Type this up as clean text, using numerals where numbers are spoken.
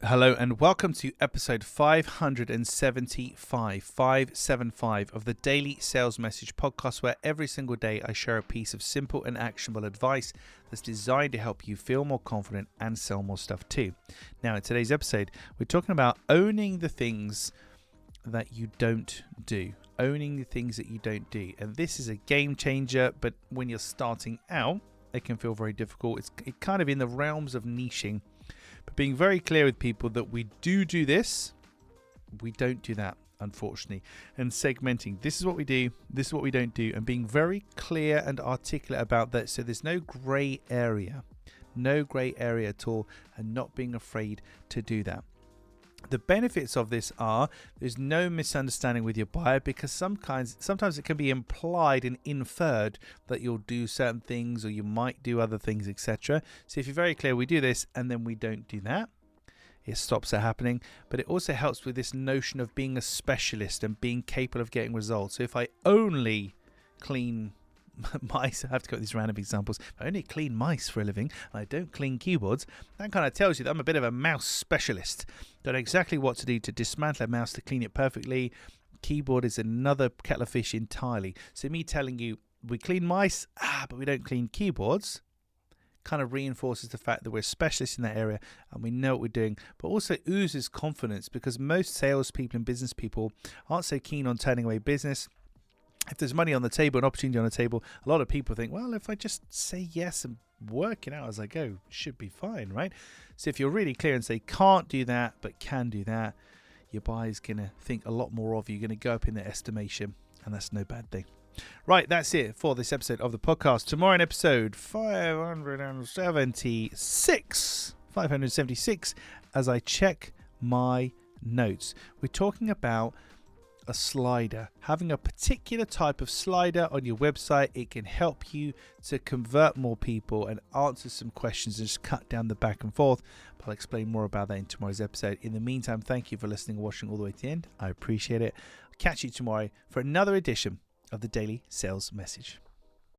Hello and welcome to episode 575 of the Daily Sales Message podcast, where every single day I share a piece of simple and actionable advice that's designed to help you feel more confident and sell more stuff too. Now, in today's episode, we're talking about owning the things that you don't do. Owning the things that you don't do. And this is a game changer, but when you're starting out, it can feel very difficult. It's kind of in the realms of niching. But being very clear with people that we do this, we don't do that, unfortunately. And segmenting, this is what we do, this is what we don't do, and being very clear and articulate about that, so there's no grey area at all, and not being afraid to do that. The benefits of this are there's no misunderstanding with your buyer, because sometimes it can be implied and inferred that you'll do certain things or you might do other things, etc. So if you're very clear, we do this and then we don't do that, it stops it happening. But it also helps with this notion of being a specialist and being capable of getting results. So if I only clean mice, I have to go with these random examples. If I only clean mice for a living and I don't clean keyboards, that kind of tells you that I'm a bit of a mouse specialist. Don't know exactly what to do to dismantle a mouse to clean it perfectly. Keyboard is another kettle of fish entirely. So me telling you we clean mice, but we don't clean keyboards, kind of reinforces the fact that we're specialists in that area and we know what we're doing, but also oozes confidence, because most salespeople and business people aren't so keen on turning away business. If there's money on the table, an opportunity on the table, a lot of people think, well, if I just say yes and work it out as I go, it should be fine, right? So if you're really clear and say can't do that, but can do that, your buyer's going to think a lot more of you. You're going to go up in their estimation, and that's no bad thing. Right, that's it for this episode of the podcast. Tomorrow in episode 576, as I check my notes, we're talking about a slider. Having a particular type of slider on your website, it can help you to convert more people and answer some questions and just cut down the back and forth. But I'll explain more about that in tomorrow's episode. In the meantime, thank you for listening and watching all the way to the end. I appreciate it. I'll catch you tomorrow for another edition of the Daily Sales Message.